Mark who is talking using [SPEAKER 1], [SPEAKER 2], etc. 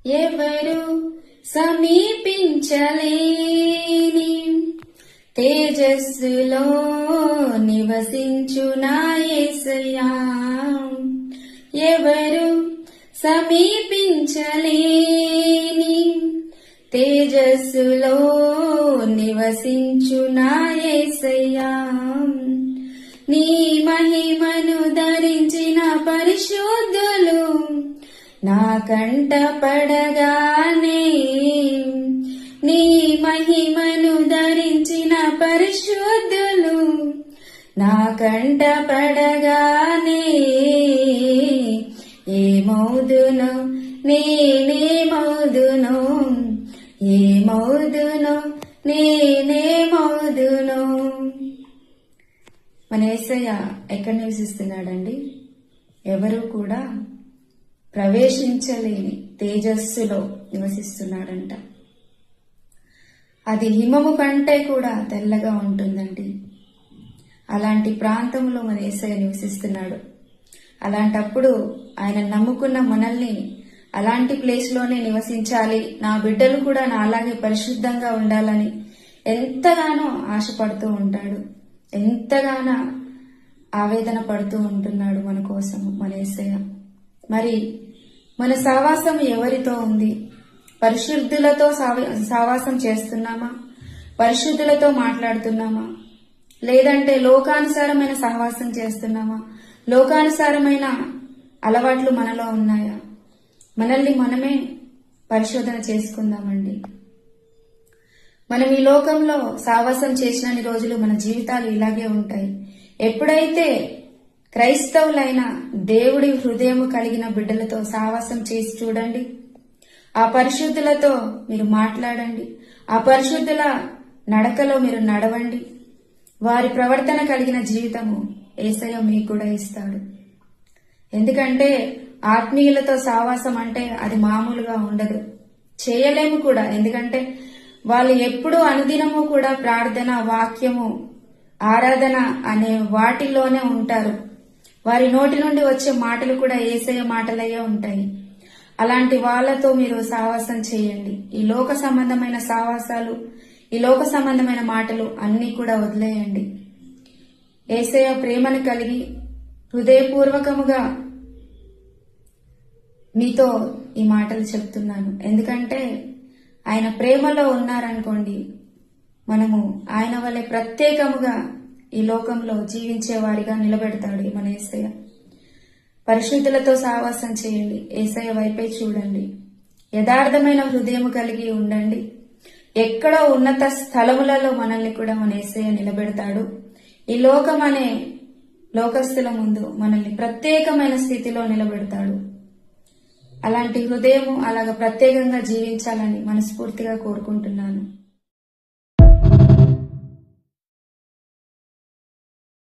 [SPEAKER 1] ఎవరు సమీపించలేని తేజస్సులో నివసించు నా యేసయ్యా. ఎవరు సమీపించలేని తేజస్సులో నివసించు నా యేసయ్యా. నీ మహిమను ధరించిన పరిశుద్ధులు నా కంట పడగానే, నీ మహిమను ధరించిన పరిశుద్ధులు నా కంట పడగానే, ఏమౌదును నేనేమౌదును, ఏమౌదును నేనేమౌదును. మన యేసయ్య ఎక్కడ నివసిస్తున్నాడండి? ఎవరు కూడా ప్రవేశించలేని తేజస్సులో నివసిస్తున్నాడంట. అది హిమము కంటే కూడా తెల్లగా ఉంటుందండి. అలాంటి ప్రాంతంలో మన యేసయ్య నివసిస్తున్నాడు. అలాంటప్పుడు ఆయన నమ్ముకున్న మనల్ని అలాంటి ప్లేస్లోనే నివసించాలి, నా బిడ్డలు కూడా నా అలాగే పరిశుద్ధంగా ఉండాలని ఎంతగానో ఆశపడుతూ ఉంటాడు, ఎంతగానో ఆవేదన పడుతూ ఉంటున్నాడు మన కోసము మన యేసయ్య. మరి మన సహవాసం ఎవరితో ఉంది? పరిశుద్ధులతో సహవాసం చేస్తున్నామా? పరిశుద్ధులతో మాట్లాడుతున్నామా? లేదంటే లోకానుసారమైన సహవాసం చేస్తున్నామా? లోకానుసారమైన అలవాట్లు మనలో ఉన్నాయా? మనల్ని మనమే పరిశోధన చేసుకుందామండి. మనం ఈ లోకంలో సహవాసం చేసినన్ని రోజులు మన జీవితాలు ఇలాగే ఉంటాయి. ఎప్పుడైతే క్రైస్తవులైన దేవుడి హృదయం కలిగిన బిడ్డలతో సహవాసం చేసి చూడండి, ఆ పరిశుద్ధులతో మీరు మాట్లాడండి, ఆ పరిశుద్ధుల నడకలో మీరు నడవండి, వారి ప్రవర్తన కలిగిన జీవితము యేసయ్య మీకు కూడా ఇస్తాడు. ఎందుకంటే ఆత్మీయులతో సహవాసం అంటే అది మామూలుగా ఉండదు, చేయలేము కూడా. ఎందుకంటే వాళ్ళు ఎప్పుడూ అనుదినము కూడా ప్రార్థన, వాక్యము, ఆరాధన అనే వాటిలోనే ఉంటారు. వారి నోటి నుండి వచ్చే మాటలు కూడా యేసయ్య మాటలయ్యే ఉంటాయి. అలాంటి వాళ్ళతో మీరు సహవాసం చేయండి. ఈ లోక సంబంధమైన సహవాసాలు, ఈ లోక సంబంధమైన మాటలు అన్నీ కూడా వదిలేయండి. యేసయ్య ప్రేమను కలిగి హృదయపూర్వకముగా మీతో ఈ మాటలు చెప్తున్నాను. ఎందుకంటే ఆయన ప్రేమలో ఉన్నారనుకోండి, మనము ఆయన వలె ప్రత్యేకముగా ఈ లోకంలో జీవించే వారిగా నిలబెడతాడు మన యేసయ్య. పరిశుద్ధులతో సహవాసం చేయండి, యేసయ్య వైపే చూడండి, యథార్థమైన హృదయం కలిగి ఉండండి. ఎక్కడో ఉన్నత స్థలములలో మనల్ని కూడా మన యేసయ్య నిలబెడతాడు. ఈ లోకం అనే లోకస్తుల ముందు మనల్ని ప్రత్యేకమైన స్థితిలో నిలబెడతాడు. అలాంటి హృదయము అలాగ ప్రత్యేకంగా జీవించాలని మనస్ఫూర్తిగా కోరుకుంటున్నాను.